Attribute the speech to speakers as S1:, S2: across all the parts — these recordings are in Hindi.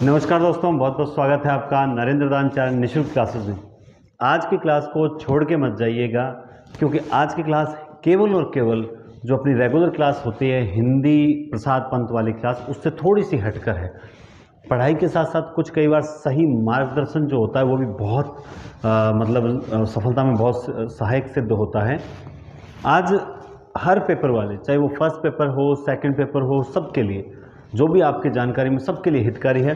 S1: नमस्कार दोस्तों, बहुत बहुत स्वागत है आपका नरेंद्र दान चैनल निःशुल्क क्लासेस में। आज की क्लास को छोड़ के मत जाइएगा, क्योंकि आज की क्लास केवल और केवल जो अपनी रेगुलर क्लास होती है हिंदी प्रसाद पंत वाली क्लास, उससे थोड़ी सी हटकर है। पढ़ाई के साथ साथ कुछ कई बार सही मार्गदर्शन जो होता है वो भी बहुत सफलता में बहुत सहायक सिद्ध होता है। आज हर पेपर वाले, चाहे वो फर्स्ट पेपर हो, सेकंड पेपर हो, सबके लिए जो भी आपके जानकारी में सबके लिए हितकारी है।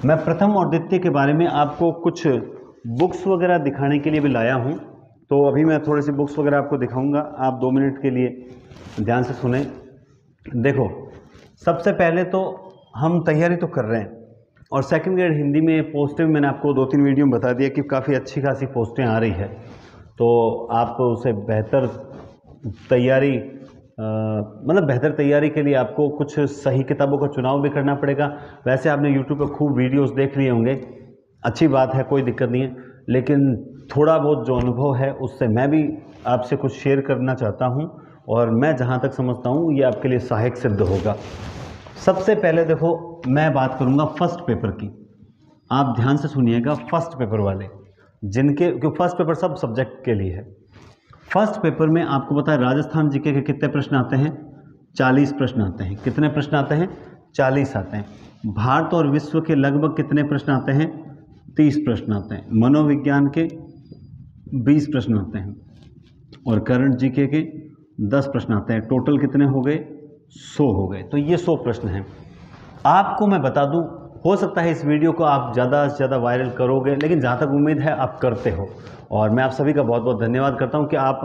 S1: मैं प्रथम और द्वितीय के बारे में आपको कुछ बुक्स वगैरह दिखाने के लिए भी लाया हूं, तो अभी मैं थोड़ी सी बुक्स वगैरह आपको दिखाऊंगा। आप 2 मिनट के लिए ध्यान से सुने। देखो, सबसे पहले तो हम तैयारी तो कर रहे हैं, और सेकंड ग्रेड हिंदी में पोस्टें मैंने आपको 2-3 वीडियो में बता दिया कि काफ़ी अच्छी खासी पोस्टें आ रही है, तो आप उसे बेहतर तैयारी बेहतर तैयारी के लिए आपको कुछ सही किताबों का चुनाव भी करना पड़ेगा। वैसे आपने YouTube पर खूब वीडियोस देख लिए होंगे, अच्छी बात है, कोई दिक्कत नहीं है, लेकिन थोड़ा बहुत जो अनुभव है उससे मैं भी आपसे कुछ शेयर करना चाहता हूं, और मैं जहां तक समझता हूं ये आपके लिए सहायक सिद्ध होगा। सबसे पहले देखो, मैं बात करूंगा फर्स्ट पेपर की। आप ध्यान से सुनिएगा, फर्स्ट पेपर वाले क्योंकि फर्स्ट पेपर सब सब्जेक्ट के लिए है। फर्स्ट पेपर में आपको पता है राजस्थान जीके के कितने प्रश्न आते हैं? 40 प्रश्न आते हैं। कितने प्रश्न आते हैं? 40 आते हैं। भारत और विश्व के लगभग कितने प्रश्न आते हैं? 30 प्रश्न आते हैं। मनोविज्ञान के 20 प्रश्न आते हैं, और करंट जीके के 10 प्रश्न आते हैं। टोटल कितने हो गए? 100 हो गए। तो ये 100 प्रश्न हैं। आपको मैं बता दूं, हो सकता है इस वीडियो को आप ज़्यादा से ज़्यादा वायरल करोगे, लेकिन जहाँ तक उम्मीद है आप करते हो, और मैं आप सभी का बहुत बहुत धन्यवाद करता हूँ कि आप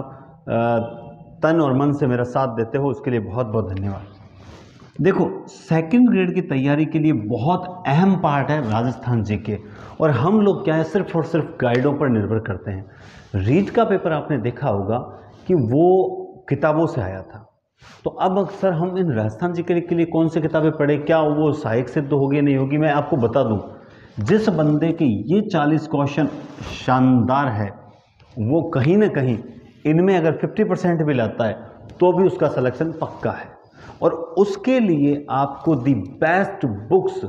S1: तन और मन से मेरा साथ देते हो। उसके लिए बहुत बहुत धन्यवाद। देखो, सेकंड ग्रेड की तैयारी के लिए बहुत अहम पार्ट है राजस्थान जीके, और हम लोग क्या है, सिर्फ और सिर्फ गाइडों पर निर्भर करते हैं। रीट का पेपर आपने देखा होगा कि वो किताबों से आया था, तो अब अक्सर हम इन राजस्थान जीके के लिए कौन सी किताबें पढ़े, क्या वो सहायक सिद्ध होगी नहीं होगी? मैं आपको बता दूं, जिस बंदे की ये 40 क्वेश्चन शानदार है, वो कहीं ना कहीं इनमें अगर 50% भी लाता है तो भी उसका सिलेक्शन पक्का है। और उसके लिए आपको दी बेस्ट बुक्स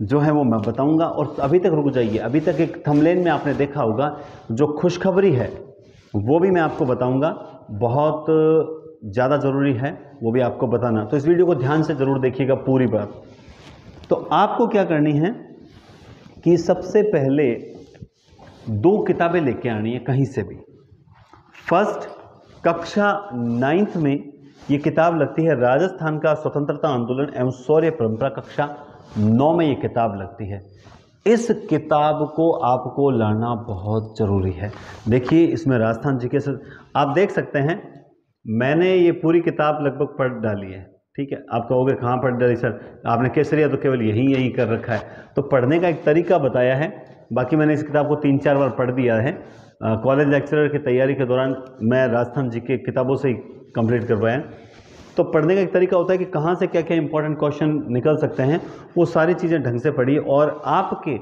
S1: जो है वो मैं बताऊंगा। और अभी तक रुक जाइए, अभी तक एक थंबनेल में आपने देखा होगा जो खुशखबरी है वो भी मैं आपको बताऊंगा, बहुत ज़्यादा ज़रूरी है, वो भी आपको बताना। तो इस वीडियो को ध्यान से ज़रूर देखिएगा पूरी बात। तो आपको क्या करनी है कि सबसे पहले 2 किताबें लेके आनी है कहीं से भी। फर्स्ट, कक्षा 9th में ये किताब लगती है, राजस्थान का स्वतंत्रता आंदोलन एवं शौर्य परंपरा। कक्षा 9 में ये किताब लगती है। इस किताब को आपको लाना बहुत ज़रूरी है। देखिए, इसमें राजस्थान जीके से आप देख सकते हैं, मैंने ये पूरी किताब लगभग पढ़ डाली है। ठीक है, आप कहोगे कहाँ पढ़ डाली सर, आपने केसरिया तो केवल यही कर रखा है। तो पढ़ने का एक तरीका बताया है, बाकी मैंने इस किताब को 3-4 बार पढ़ दिया है। कॉलेज लेक्चरर की तैयारी के दौरान मैं राजस्थान जीके किताबों से ही कंप्लीट करवाया। तो पढ़ने का एक तरीका होता है कि कहाँ से क्या क्या इंपॉर्टेंट क्वेश्चन निकल सकते हैं, वो सारी चीज़ें ढंग से पढ़िए। और आपके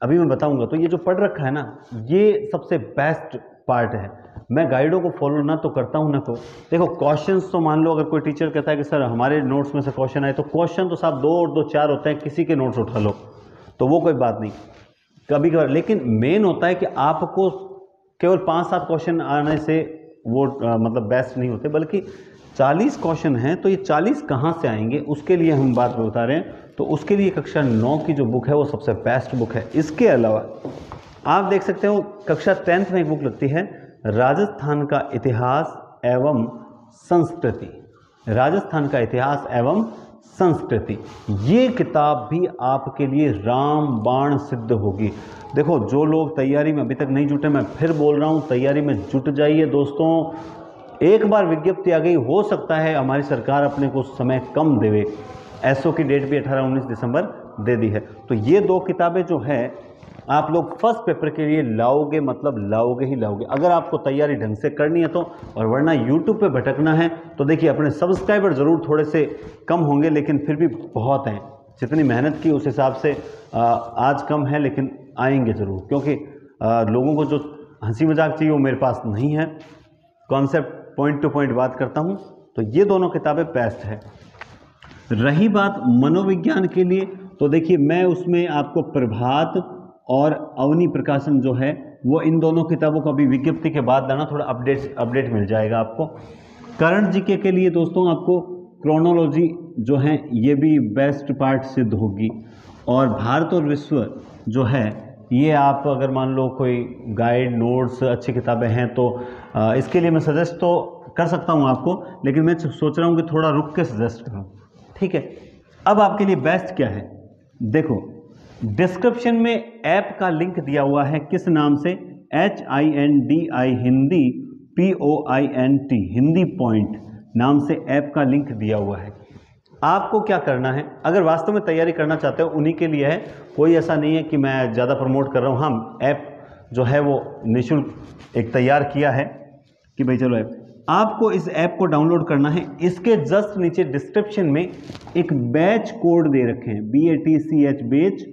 S1: अभी मैं बताऊंगा, तो ये जो पढ़ रखा है ना, ये सबसे बेस्ट पार्ट है। मैं गाइडों को फॉलो ना तो करता हूँ ना तो देखो, क्वेश्चंस तो मान लो अगर कोई टीचर कहता है कि सर हमारे नोट्स में से क्वेश्चन आए, तो क्वेश्चन तो साहब 2 और 2 4 होते हैं, किसी के नोट्स उठा लो, तो वो कोई बात नहीं कभी कभार। लेकिन मेन होता है कि आपको केवल 5-7 क्वेश्चन आने से वो बेस्ट नहीं होते, बल्कि 40 क्वेश्चन हैं, तो ये 40 कहाँ से आएंगे उसके लिए हम बात बता रहे हैं। तो उसके लिए कक्षा 9 की जो बुक है वो सबसे बेस्ट बुक है। इसके अलावा आप देख सकते हो, कक्षा 10th में एक बुक लगती है, राजस्थान का इतिहास एवं संस्कृति। राजस्थान का इतिहास एवं संस्कृति, ये किताब भी आपके लिए रामबाण सिद्ध होगी। देखो, जो लोग तैयारी में अभी तक नहीं जुटे, मैं फिर बोल रहा हूँ, तैयारी में जुट जाइए दोस्तों। एक बार विज्ञप्ति आ गई, हो सकता है हमारी सरकार अपने को समय कम देवे। एसओ की डेट भी 18-19 दिसंबर दे दी है। तो ये 2 किताबें जो है आप लोग फर्स्ट पेपर के लिए लाओगे, मतलब लाओगे ही लाओगे, अगर आपको तैयारी ढंग से करनी है तो। और वरना यूट्यूब पे भटकना है तो देखिए, अपने सब्सक्राइबर ज़रूर थोड़े से कम होंगे, लेकिन फिर भी बहुत हैं। जितनी मेहनत की उस हिसाब से आज कम है, लेकिन आएंगे ज़रूर, क्योंकि लोगों को जो हंसी मजाक चाहिए वो मेरे पास नहीं है। कॉन्सेप्ट पॉइंट टू पॉइंट बात करता हूँ। तो ये दोनों किताबें बेस्ट है। रही बात मनोविज्ञान के लिए, तो देखिए मैं उसमें आपको प्रभात और अवनी प्रकाशन जो है वो इन दोनों किताबों का भी विज्ञप्ति के बाद लाना, थोड़ा अपडेट मिल जाएगा आपको। करंट जीके के लिए दोस्तों आपको क्रोनोलॉजी जो है ये भी बेस्ट पार्ट सिद्ध होगी, और भारत और विश्व जो है ये आप अगर मान लो कोई गाइड नोट्स अच्छी किताबें हैं तो इसके लिए मैं सजेस्ट तो कर सकता हूँ आपको, लेकिन मैं सोच रहा हूँ कि थोड़ा रुक के सजेस्ट करूँ, ठीक है। अब आपके लिए बेस्ट क्या है, देखो डिस्क्रिप्शन में ऐप का लिंक दिया हुआ है, किस नाम से, HINDI Hindi POINT Hindi point नाम से ऐप का लिंक दिया हुआ है। आपको क्या करना है, अगर वास्तव में तैयारी करना चाहते हो उन्हीं के लिए है, कोई ऐसा नहीं है कि मैं ज़्यादा प्रमोट कर रहा हूँ। हम ऐप जो है वो निःशुल्क एक तैयार किया है कि भाई चलो ऐप, आपको इस ऐप को डाउनलोड करना है। इसके जस्ट नीचे डिस्क्रिप्शन में एक बैच कोड दे रखे हैं, BATCH बैच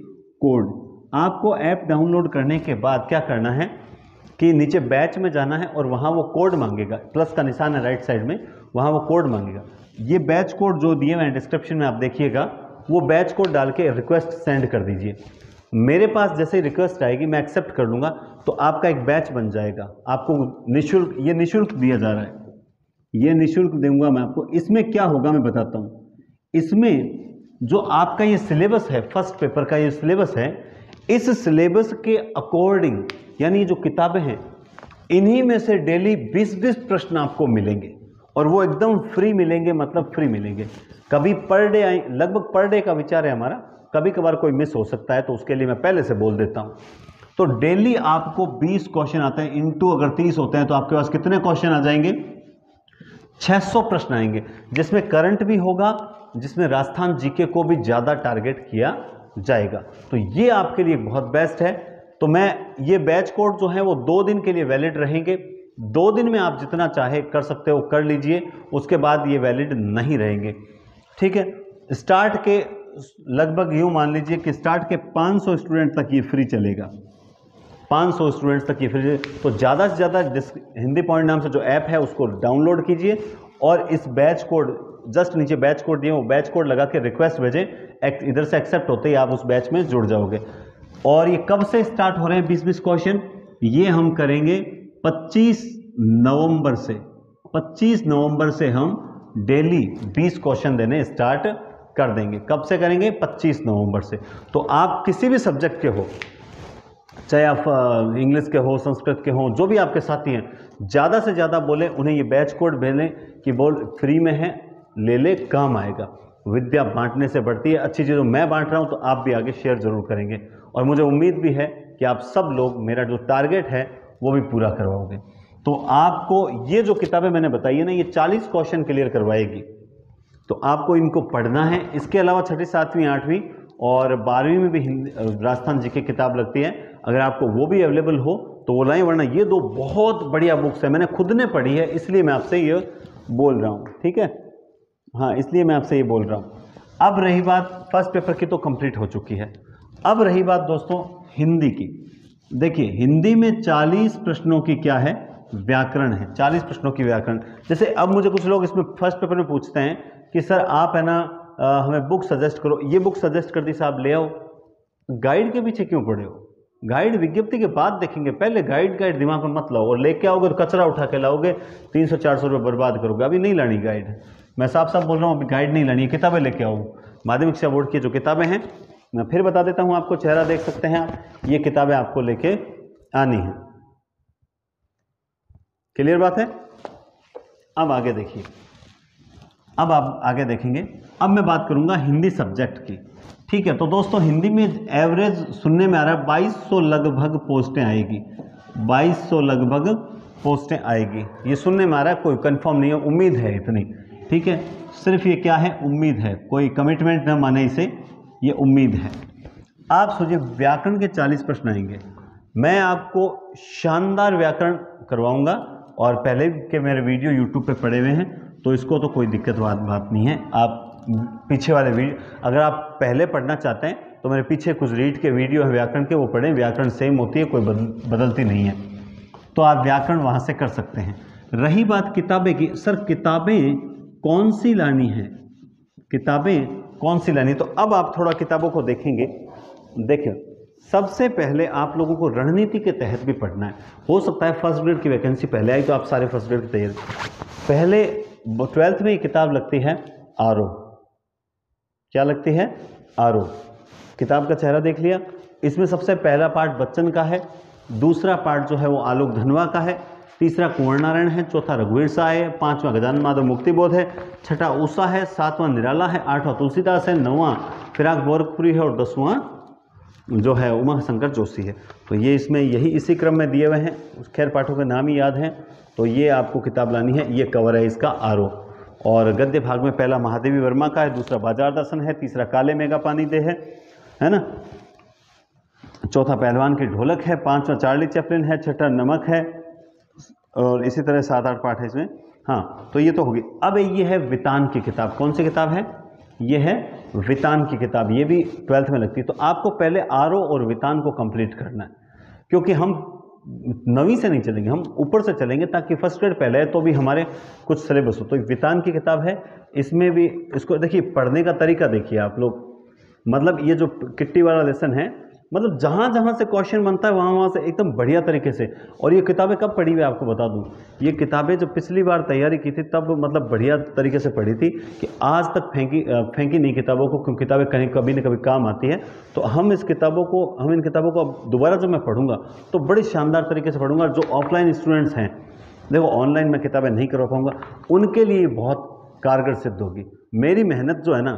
S1: कोड। आपको ऐप डाउनलोड करने के बाद क्या करना है कि नीचे बैच में जाना है और वहाँ वो कोड मांगेगा, प्लस का निशान है राइट साइड में, वहाँ वो कोड मांगेगा। ये बैच कोड जो दिए हुए हैं डिस्क्रिप्शन में आप देखिएगा, वो बैच कोड डाल के रिक्वेस्ट सेंड कर दीजिए। मेरे पास जैसे ही रिक्वेस्ट आएगी मैं एक्सेप्ट कर लूँगा, तो आपका एक बैच बन जाएगा। आपको निःशुल्क, ये निःशुल्क दिया जा रहा है, ये निःशुल्क दूंगा मैं आपको। इसमें क्या होगा मैं बताता हूँ। इसमें जो आपका ये सिलेबस है, फर्स्ट पेपर का ये सिलेबस है, इस सिलेबस के अकॉर्डिंग यानी जो किताबें हैं इन्हीं में से डेली 20-20 प्रश्न आपको मिलेंगे, और वो एकदम फ्री मिलेंगे, मतलब फ्री मिलेंगे। कभी पर डे आए, लगभग पर डे का विचार है हमारा, कभी कभार कोई मिस हो सकता है तो उसके लिए मैं पहले से बोल देता हूँ। तो डेली आपको 20 क्वेश्चन आते हैं, इंटू अगर 30 होते हैं तो आपके पास कितने क्वेश्चन आ जाएंगे, 600 प्रश्न आएंगे, जिसमें करंट भी होगा, जिसमें राजस्थान जीके को भी ज़्यादा टारगेट किया जाएगा। तो ये आपके लिए बहुत बेस्ट है। तो मैं ये बैच कोड जो है वो 2 दिन के लिए वैलिड रहेंगे। 2 दिन में आप जितना चाहे कर सकते हो, कर लीजिए, उसके बाद ये वैलिड नहीं रहेंगे, ठीक है। स्टार्ट के लगभग यूँ मान लीजिए कि स्टार्ट के 500 स्टूडेंट तक ये फ्री चलेगा, 500 स्टूडेंट्स तक ये फ्री। तो ज़्यादा से ज़्यादा हिंदी पॉइंट नाम से जो ऐप है उसको डाउनलोड कीजिए, और इस बैच कोड जस्ट नीचे बैच कोड दिए, वो बैच कोड लगा के रिक्वेस्ट भेजें, इधर से एक्सेप्ट होते ही आप उस बैच में जुड़ जाओगे। और ये कब से स्टार्ट हो रहे हैं 20-20 क्वेश्चन, ये हम करेंगे 25 नवंबर से। 25 नवंबर से हम डेली 20 क्वेश्चन देने स्टार्ट कर देंगे। कब से करेंगे, 25 नवंबर से। तो आप किसी भी सब्जेक्ट के हो, चाहे आप इंग्लिश के हो, संस्कृत के हो, जो भी आपके साथी हैं, ज़्यादा से ज़्यादा बोले, उन्हें ये बैच कोड भेजें कि बोल फ्री में है, ले ले, काम आएगा। विद्या बांटने से बढ़ती है। अच्छी चीज़ों मैं बांट रहा हूँ तो आप भी आगे शेयर जरूर करेंगे, और मुझे उम्मीद भी है कि आप सब लोग मेरा जो टारगेट है वो भी पूरा करवाओगे। तो आपको ये जो किताबें मैंने बताई है ना, ये 40 क्वेश्चन क्लियर करवाएगी, तो आपको इनको पढ़ना है। इसके अलावा 6वीं 7वीं 8वीं और 12वीं में भी राजस्थान जीके किताब लगती है, अगर आपको वो भी अवेलेबल हो तो वो लाएं, वरना ये 2 बहुत बढ़िया बुक्स है, मैंने खुद ने पढ़ी है, इसलिए मैं आपसे ये बोल रहा हूँ, ठीक है। हाँ, इसलिए मैं आपसे ये बोल रहा हूँ। अब रही बात फर्स्ट पेपर की, तो कंप्लीट हो चुकी है। अब रही बात दोस्तों हिंदी की। देखिए हिंदी में 40 प्रश्नों की क्या है, व्याकरण है, 40 प्रश्नों की व्याकरण। जैसे अब मुझे कुछ लोग इसमें फर्स्ट पेपर में पूछते हैं कि सर आप है ना हमें बुक सजेस्ट करो, ये बुक सजेस्ट कर दी साहब, ले आओ। गाइड के पीछे क्यों पड़े हो, गाइड विज्ञप्ति के बाद देखेंगे, पहले गाइड दिमाग में मत लाओ, और लेके आओगे तो कचरा उठा के लाओगे, 300-400 रुपये बर्बाद करोगे। अभी नहीं लानी गाइड, मैं साफ साफ बोल रहा हूँ, अभी गाइड नहीं लानी है, किताबें लेके आओ। माध्यमिक शिक्षा बोर्ड की जो किताबें हैं, मैं फिर बता देता हूँ आपको, चेहरा देख सकते हैं आप, ये किताबें आपको लेके आनी है। क्लियर बात है। अब आगे देखिए, अब आप आगे देखेंगे। अब मैं बात करूंगा हिंदी सब्जेक्ट की, ठीक है। तो दोस्तों हिंदी में एवरेज सुनने में आ रहा है 2200 लगभग पोस्टें आएगी, 2200 लगभग पोस्टें आएगी, ये सुनने में आ रहा है, कोई कंफर्म नहीं है, उम्मीद है इतनी, ठीक है। सिर्फ ये क्या है, उम्मीद है, कोई कमिटमेंट न माने इसे, ये उम्मीद है। आप सोचिए व्याकरण के 40 प्रश्न आएंगे, मैं आपको शानदार व्याकरण करवाऊंगा, और पहले के मेरे वीडियो यूट्यूब पे पड़े हुए हैं, तो इसको तो कोई दिक्कत बात नहीं है। आप पीछे वाले वीडियो, अगर आप पहले पढ़ना चाहते हैं तो मेरे पीछे कुछ रीड के वीडियो है व्याकरण के, वो पढ़ें, व्याकरण सेम होती है, कोई बदलती नहीं है, तो आप व्याकरण वहाँ से कर सकते हैं। रही बात किताबें की, सर किताबें कौन सी लानी है, किताबें कौन सी लानी। तो अब आप थोड़ा किताबों को देखेंगे। देखिए, सबसे पहले आप लोगों को रणनीति के तहत भी पढ़ना है। हो सकता है फर्स्ट ग्रेड की वैकेंसी पहले आई तो आप सारे फर्स्ट ग्रेड की तैयारी। पहले 12th में ये किताब लगती है आरो। क्या लगती है? आरो। किताब का चेहरा देख लिया। इसमें सबसे पहला पार्ट बच्चन का है, दूसरा पार्ट जो है वो आलोक धनवा का है, तीसरा कुंवर नारायण है, चौथा रघुवीर साय है, पांचवा गजानन माधव मुक्तिबोध है, छठा उषा है, सातवां निराला है, आठवां तुलसीदास है, नौवां फिराक गोरखपुरी है और 10वां जो है उमा शंकर जोशी है। तो ये इसमें यही इसी क्रम में दिए हुए हैं। खैर पाठों के नाम ही याद हैं। तो ये आपको किताब लानी है। ये कवर है इसका आरो। और गद्य भाग में पहला महादेवी वर्मा का है, दूसरा बाजार दर्शन है, तीसरा काले मेघा पानी दे है ना, चौथा पहलवान की ढोलक है, पांचवा चार्ली चैपलिन है, छठा नमक है और इसी तरह 7-8 पाठ है इसमें। हाँ, तो ये तो होगी। अब ये है वितान की किताब। कौन सी किताब है? ये है वितान की किताब। ये भी 12th में लगती है। तो आपको पहले आरो और वितान को कंप्लीट करना है, क्योंकि हम 9वीं से नहीं चलेंगे, हम ऊपर से चलेंगे, ताकि फर्स्ट ग्रेड पहले है तो भी हमारे कुछ सिलेबस हो। तो वितान की किताब है। इसमें भी इसको देखिए, पढ़ने का तरीका देखिए आप लोग। मतलब ये जो किट्टी वाला लेसन है, मतलब जहाँ जहाँ से क्वेश्चन बनता है वहाँ वहाँ से एकदम बढ़िया तरीके से। और ये किताबें कब पढ़ी हुई आपको बता दूँ, ये किताबें जब पिछली बार तैयारी की थी तब मतलब बढ़िया तरीके से पढ़ी थी, कि आज तक फेंकी नहीं किताबों को, क्योंकि किताबें कहीं कभी न कभी काम आती है। तो हम इन किताबों को अब दोबारा जब मैं पढ़ूंगा तो बड़ी शानदार तरीके से पढ़ूंगा। जो ऑफलाइन स्टूडेंट्स हैं, देखो ऑनलाइन मैं किताबें नहीं करवा पाऊँगा, उनके लिए बहुत कारगर सिद्ध होगी। मेरी मेहनत जो है ना,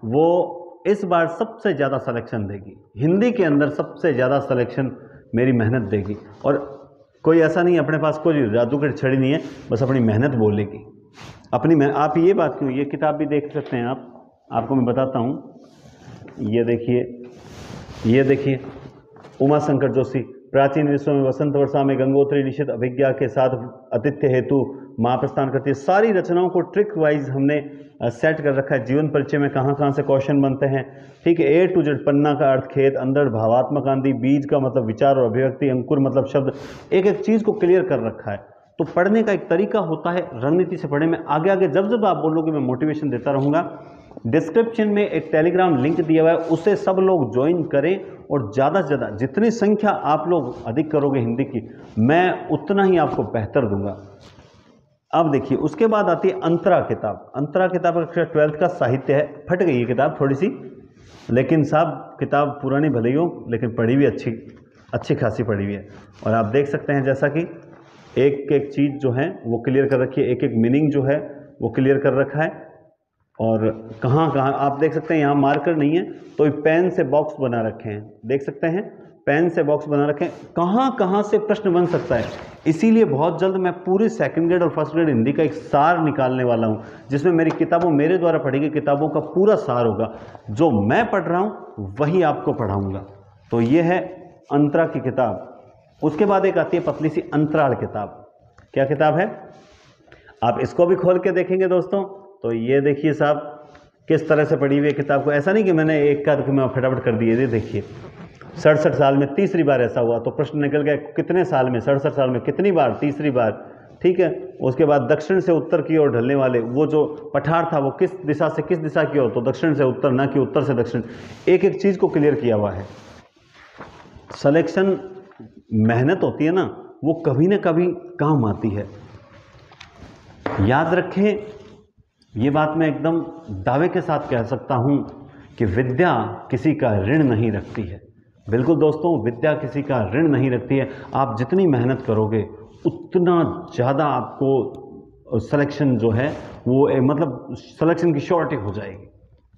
S1: वो इस बार सबसे ज़्यादा सिलेक्शन देगी। हिंदी के अंदर सबसे ज़्यादा सिलेक्शन मेरी मेहनत देगी। और कोई ऐसा नहीं, अपने पास कोई जादू की छड़ी नहीं है, बस अपनी मेहनत बोलेगी। आप ये बात क्यों, ये किताब भी देख सकते हैं आपको मैं बताता हूँ। ये देखिए उमा शंकर जोशी, प्राचीन विश्व में वसंत वर्षा में गंगोत्री निश्चित अभिज्ञा के साथ आतिथ्य हेतु महाप्रस्थान करती है। सारी रचनाओं को ट्रिक वाइज हमने सेट कर रखा है। जीवन परिचय में कहाँ कहाँ से क्वेश्चन बनते हैं, ठीक है। A to Z, पन्ना का अर्थ खेत, अंदर भावात्मक आंधी, बीज का मतलब विचार और अभिव्यक्ति, अंकुर मतलब शब्द, एक एक चीज़ को क्लियर कर रखा है। तो पढ़ने का एक तरीका होता है, रणनीति से पढ़े। मैं आगे आगे जब आप बोलोगे मैं मोटिवेशन देता रहूँगा। डिस्क्रिप्शन में एक टेलीग्राम लिंक दिया हुआ है, उसे सब लोग ज्वाइन करें और ज़्यादा से ज़्यादा जितनी संख्या आप लोग अधिक करोगे हिंदी की, मैं उतना ही आपको बेहतर दूंगा। अब देखिए, उसके बाद आती है अंतरा किताब। अंतरा किताब कक्षा 12th का साहित्य है। फट गई ये किताब थोड़ी सी, लेकिन साहब किताब पुरानी भले ही हो, लेकिन पढ़ी भी अच्छी खासी पढ़ी हुई है। और आप देख सकते हैं जैसा कि एक एक चीज़ जो है वो क्लियर कर रखी है, एक एक मीनिंग जो है वो क्लियर कर रखा है। और कहाँ कहाँ आप देख सकते हैं, यहाँ मार्कर नहीं है तो पेन से बॉक्स बना रखे हैं, देख सकते हैं पेन से बॉक्स बना रखे हैं, कहाँ कहाँ से प्रश्न बन सकता है। इसीलिए बहुत जल्द मैं पूरी सेकंड ग्रेड और फर्स्ट ग्रेड हिंदी का एक सार निकालने वाला हूँ, जिसमें मेरी किताबों, मेरे द्वारा पढ़ी गई किताबों का पूरा सार होगा। जो मैं पढ़ रहा हूँ वही आपको पढ़ाऊँगा। तो ये है अंतरा की किताब। उसके बाद एक आती है पतली सी अंतराल किताब। क्या किताब है, आप इसको भी खोल के देखेंगे दोस्तों। तो ये देखिए साहब किस तरह से पढ़ी हुई है किताब को। ऐसा नहीं कि मैंने एक का मैं फटाफट कर दिए। ये देखिए 67 साल में तीसरी बार ऐसा हुआ, तो प्रश्न निकल गया कितने साल में, 67 साल में कितनी बार, तीसरी बार, ठीक है। उसके बाद दक्षिण से उत्तर की ओर ढलने वाले, वो जो पठार था वो किस दिशा से किस दिशा की ओर, तो दक्षिण से उत्तर, ना कि उत्तर से दक्षिण। एक एक चीज़ को क्लियर किया हुआ है। सिलेक्शन मेहनत होती है ना, वो कभी ना कभी काम आती है। याद रखें, ये बात मैं एकदम दावे के साथ कह सकता हूँ कि विद्या किसी का ऋण नहीं रखती है। बिल्कुल दोस्तों, विद्या किसी का ऋण नहीं रखती है। आप जितनी मेहनत करोगे उतना ज़्यादा आपको सिलेक्शन जो है वो मतलब सिलेक्शन की श्योरिटी हो जाएगी।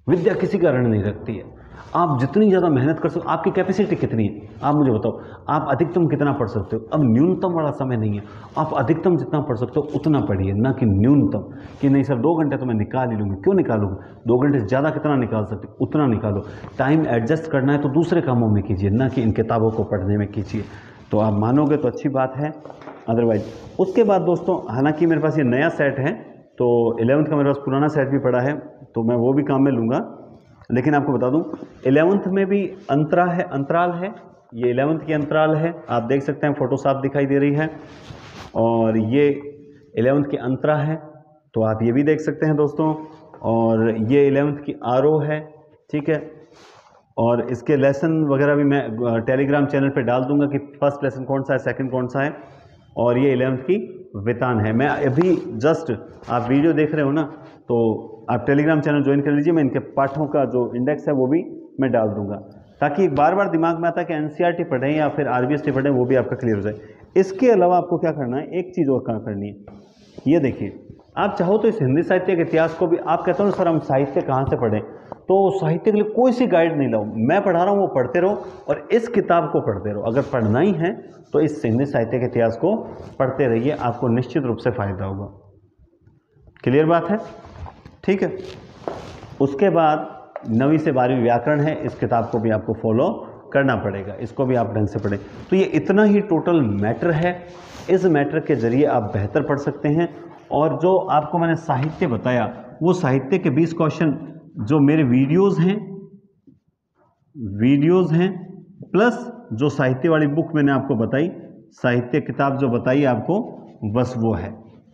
S1: विद्या किसी का ऋण नहीं रखती है। आप जितनी ज़्यादा मेहनत कर सकते हो, आपकी कैपेसिटी कितनी है आप मुझे बताओ, आप अधिकतम कितना पढ़ सकते हो। अब न्यूनतम वाला समय नहीं है, आप अधिकतम जितना पढ़ सकते हो उतना पढ़िए, ना कि न्यूनतम कि नहीं सर 2 घंटे तो मैं निकाल ही लूँगी। क्यों निकालूंगा, 2 घंटे से ज़्यादा कितना निकाल सकते हो उतना निकालो। टाइम एडजस्ट करना है तो दूसरे कामों में कीजिए, ना कि इन किताबों को पढ़ने में कीजिए। तो आप मानोगे तो अच्छी बात है, अदरवाइज। उसके बाद दोस्तों, हालांकि मेरे पास ये नया सेट है, तो 11th का मेरे पास पुराना सेट भी पड़ा है, तो मैं वो भी काम में लूँगा। लेकिन आपको बता दूं 11th में भी अंतराल है। ये 11th की अंतराल है, आप देख सकते हैं, फोटो साफ दिखाई दे रही है। और ये 11th की अंतरा है, तो आप ये भी देख सकते हैं दोस्तों। और ये 11th की आरओ है, ठीक है। और इसके लेसन वगैरह भी मैं टेलीग्राम चैनल पे डाल दूंगा कि फर्स्ट लेसन कौन सा है, सेकंड कौन सा है। और ये 11th की वेतान है। मैं अभी जस्ट आप वीडियो देख रहे हो ना, तो आप टेलीग्राम चैनल ज्वाइन कर लीजिए। मैं इनके पाठों का जो इंडेक्स है वो भी मैं डाल दूंगा, ताकि बार बार दिमाग में आता है कि एनसीईआरटी पढ़ें या फिर आरबीएसटी पढ़ें, वो भी आपका क्लियर हो जाए। इसके अलावा आपको क्या करना है, एक चीज़ और काम करनी है। ये देखिए, आप चाहो तो इस हिंदी साहित्य के इतिहास को भी, आप कहते हो सर हम साहित्य कहाँ से पढ़ें, तो साहित्य के लिए कोई सी गाइड नहीं लाओ, मैं पढ़ा रहा हूँ वो पढ़ते रहो और इस किताब को पढ़ते रहो। अगर पढ़ना ही है तो इस हिंदी साहित्य के इतिहास को पढ़ते रहिए, आपको निश्चित रूप से फायदा होगा। क्लियर बात है, ठीक है। उसके बाद 9वीं से 12वीं व्याकरण है, इस किताब को भी आपको फॉलो करना पड़ेगा, इसको भी आप ढंग से पढ़ें। तो ये इतना ही टोटल मैटर है, इस मैटर के जरिए आप बेहतर पढ़ सकते हैं। और जो आपको मैंने साहित्य बताया, वो साहित्य के 20 क्वेश्चन जो मेरे वीडियोस हैं प्लस जो साहित्य वाली बुक मैंने आपको बताई, साहित्य किताब जो बताई आपको, बस वो है।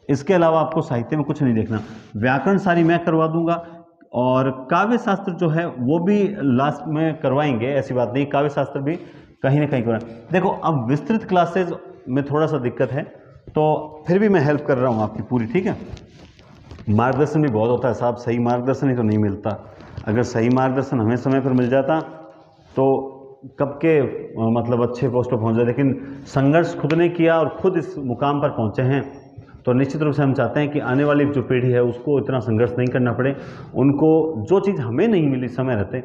S1: इसके अलावा आपको साहित्य में कुछ नहीं देखना। व्याकरण सारी मैं करवा दूंगा और काव्य शास्त्र जो है वो भी लास्ट में करवाएंगे, ऐसी बात नहीं, काव्य शास्त्र भी कहीं ना कहीं करवाएं। देखो, अब विस्तृत क्लासेज में थोड़ा सा दिक्कत है, तो फिर भी मैं हेल्प कर रहा हूँ आपकी पूरी, ठीक है। मार्गदर्शन भी बहुत होता है साहब, सही मार्गदर्शन ही तो नहीं मिलता। अगर सही मार्गदर्शन हमें समय पर मिल जाता तो कब के मतलब अच्छे पोस्ट पर पहुँच जाए, लेकिन संघर्ष खुद ने किया और खुद इस मुकाम पर पहुँचे हैं, तो निश्चित रूप से हम चाहते हैं कि आने वाली जो पीढ़ी है उसको इतना संघर्ष नहीं करना पड़े, उनको जो चीज़ हमें नहीं मिली समय रहते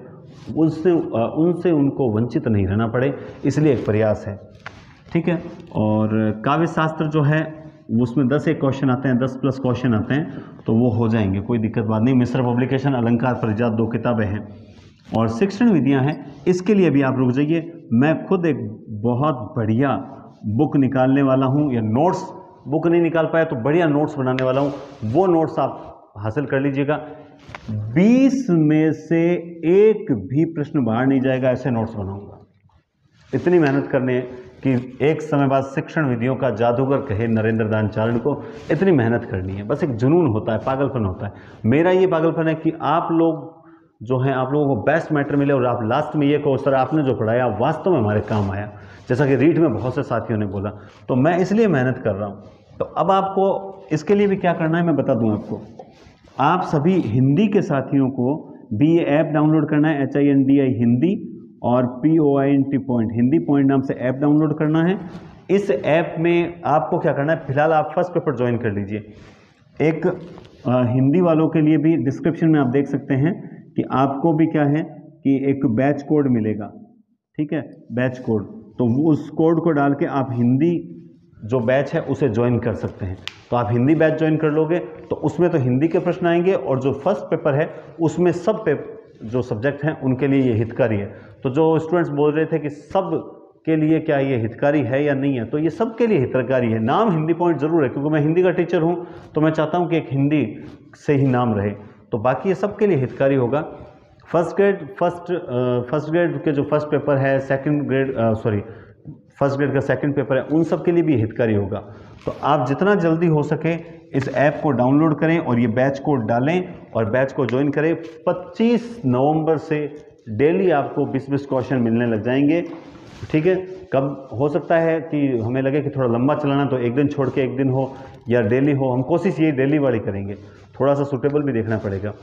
S1: उनसे उनको वंचित नहीं रहना पड़े, इसलिए एक प्रयास है, ठीक है। और काव्य शास्त्र जो है उसमें 10 एक क्वेश्चन आते हैं, 10 प्लस क्वेश्चन आते हैं, तो वो हो जाएंगे, कोई दिक्कत बात नहीं। मिश्र पब्लिकेशन, अलंकार परिजात 2 किताबें हैं और शिक्षण विधियां हैं, इसके लिए भी आप रुक जाइए। मैं खुद एक बहुत बढ़िया बुक निकालने वाला हूं, या नोट्स बुक नहीं निकाल पाया तो बढ़िया नोट्स बनाने वाला हूं, वो नोट्स आप हासिल कर लीजिएगा। 20 में से एक भी प्रश्न बाहर नहीं जाएगा, ऐसे नोट्स बनाऊंगा। इतनी मेहनत करनी है कि एक समय बाद शिक्षण विधियों का जादूगर कहे नरेंद्र दान चारण को, इतनी मेहनत करनी है। बस एक जुनून होता है, पागलपन होता है। मेरा ये पागलपन है कि आप लोग जो हैं, आप लोगों को बेस्ट मैटर मिले और आप लास्ट में ये कहो सर आपने जो पढ़ाया वास्तव में हमारे काम आया, जैसा कि रीट में बहुत से साथियों ने बोला। तो मैं इसलिए मेहनत कर रहा हूँ। तो अब आपको इसके लिए भी क्या करना है मैं बता दूँ आपको। आप सभी हिंदी के साथियों को भी ये ऐप डाउनलोड करना है, HINDI हिंदी और POINT पॉइंट, हिंदी पॉइंट नाम से ऐप डाउनलोड करना है। इस ऐप में आपको क्या करना है, फिलहाल आप फर्स्ट पेपर ज्वाइन कर लीजिए। एक हिंदी वालों के लिए भी डिस्क्रिप्शन में आप देख सकते हैं कि आपको भी क्या है कि एक बैच कोड मिलेगा, ठीक है, बैच कोड। तो उस कोड को डाल के आप हिंदी जो बैच है उसे ज्वाइन कर सकते हैं। तो आप हिंदी बैच ज्वाइन कर लोगे तो उसमें तो हिंदी के प्रश्न आएंगे, और जो फर्स्ट पेपर है उसमें सब जो सब्जेक्ट हैं उनके लिए ये हितकारी है। तो जो स्टूडेंट्स बोल रहे थे कि सब के लिए क्या ये हितकारी है या नहीं है, तो ये सब के लिए हितकारी है। नाम हिंदी पॉइंट जरूर है, क्योंकि मैं हिंदी का टीचर हूँ, तो मैं चाहता हूँ कि एक हिंदी से ही नाम रहे। तो बाकी ये सब के लिए हितकारी होगा। फर्स्ट ग्रेड के जो फर्स्ट पेपर है, फर्स्ट ग्रेड का सेकंड पेपर है, उन सब के लिए भी हितकारी होगा। तो आप जितना जल्दी हो सके इस ऐप को डाउनलोड करें और ये बैच कोड डालें और बैच को ज्वाइन करें। 25 नवंबर से डेली आपको 20-20 क्वेश्चन मिलने लग जाएंगे, ठीक है। कब हो सकता है कि हमें लगे कि थोड़ा लंबा चलाना, तो एक दिन छोड़ के एक दिन हो या डेली हो, हम कोशिश ये डेली वाली करेंगे, थोड़ा सा सूटेबल भी देखना पड़ेगा।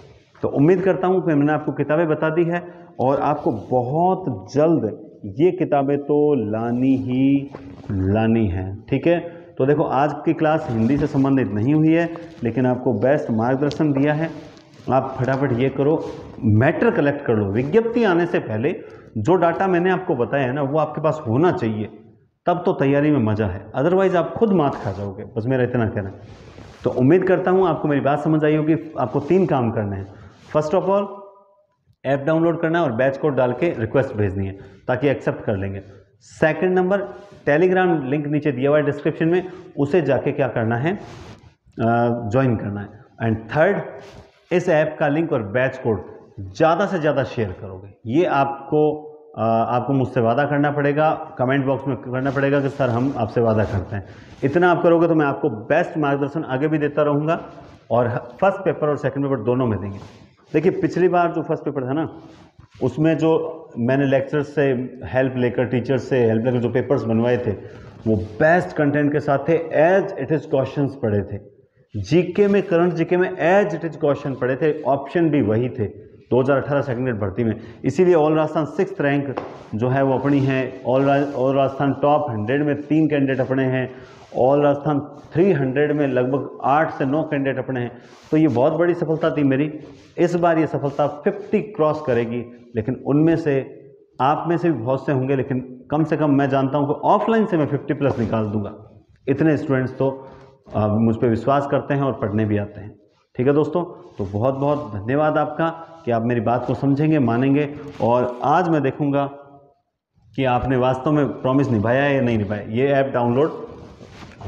S1: तो उम्मीद करता हूँ कि मैंने आपको किताबें बता दी है और आपको बहुत जल्द ये किताबें तो लानी ही लानी है, ठीक है। तो देखो, आज की क्लास हिंदी से संबंधित नहीं हुई है, लेकिन आपको बेस्ट मार्गदर्शन दिया है। आप फटाफट ये करो, मैटर कलेक्ट कर लो। विज्ञप्ति आने से पहले जो डाटा मैंने आपको बताया है ना, वो आपके पास होना चाहिए, तब तो तैयारी में मज़ा है, अदरवाइज आप खुद मात खा जाओगे। बस मेरा इतना कहना है। तो उम्मीद करता हूँ आपको मेरी बात समझ आई होगी। आपको 3 काम करने हैं। First of all app download करना है और बैच कोड डाल के रिक्वेस्ट भेजनी है, ताकि एक्सेप्ट कर लेंगे। सेकंड नंबर, टेलीग्राम लिंक नीचे दिया हुआ है डिस्क्रिप्शन में, उसे जाके क्या करना है, ज्वाइन करना है। एंड थर्ड, इस ऐप का लिंक और बैच कोड ज़्यादा से ज़्यादा शेयर करोगे, ये आपको मुझसे वादा करना पड़ेगा, कमेंट बॉक्स में करना पड़ेगा कि सर हम आपसे वादा करते हैं। इतना आप करोगे तो मैं आपको बेस्ट मार्गदर्शन आगे भी देता रहूँगा और फर्स्ट पेपर और सेकंड पेपर दोनों में देंगे। देखिए पिछली बार जो फर्स्ट पेपर था ना, उसमें जो मैंने लेक्चर्स से हेल्प लेकर, टीचर्स से हेल्प लेकर जो पेपर्स बनवाए थे वो बेस्ट कंटेंट के साथ थे, एज इट इज़ क्वेश्चंस पढ़े थे। जीके में, करंट जीके में एज इट इज़ क्वेश्चन पढ़े थे, ऑप्शन भी वही थे 2018 सेकंड ग्रेड भर्ती में। इसीलिए ऑल राजस्थान 6th रैंक जो है वो अपनी है। ऑल राजस्थान टॉप 100 में 3 कैंडिडेट अपने हैं। ऑल राजस्थान 300 में लगभग 8 से 9 कैंडिडेट अपने हैं। तो ये बहुत बड़ी सफलता थी मेरी। इस बार ये सफलता 50 क्रॉस करेगी, लेकिन उनमें से आप में से भी बहुत से होंगे, लेकिन कम से कम मैं जानता हूँ कि ऑफलाइन से मैं 50 प्लस निकाल दूंगा। इतने स्टूडेंट्स तो मुझ पर विश्वास करते हैं और पढ़ने भी आते हैं। ठीक है दोस्तों, तो बहुत बहुत धन्यवाद आपका कि आप मेरी बात को समझेंगे, मानेंगे, और आज मैं देखूंगा कि आपने वास्तव में प्रॉमिस निभाया है या नहीं निभाया। ये ऐप डाउनलोड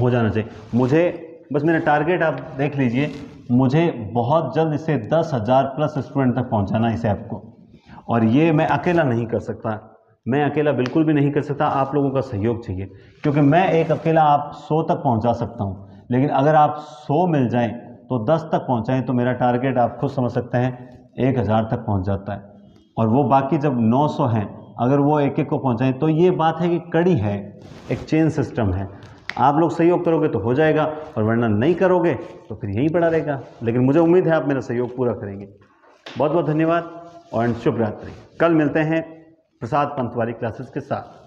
S1: हो जाना चाहिए। मुझे बस मेरा टारगेट आप देख लीजिए, मुझे बहुत जल्द इसे 10,000 प्लस स्टूडेंट तक पहुंचाना है इस ऐप को, और ये मैं अकेला नहीं कर सकता। मैं अकेला बिल्कुल भी नहीं कर सकता, आप लोगों का सहयोग चाहिए, क्योंकि मैं एक अकेला आप 100 तक पहुंचा सकता हूं, लेकिन अगर आप 100 मिल जाएं तो 10 तक पहुंचाएं तो मेरा टारगेट आप खुद समझ सकते हैं 1000 तक पहुंच जाता है। और वो बाकी जब 900 हैं, अगर वो एक एक को पहुंचाएं तो ये बात है कि कड़ी है, एक चेन सिस्टम है। आप लोग सहयोग करोगे तो हो जाएगा, और वरना नहीं करोगे तो फिर यहीं पड़ा रहेगा। लेकिन मुझे उम्मीद है आप मेरा सहयोग पूरा करेंगे। बहुत बहुत धन्यवाद और शुभ रात्रि। कल मिलते हैं प्रसाद पंत वाली क्लासेस के साथ।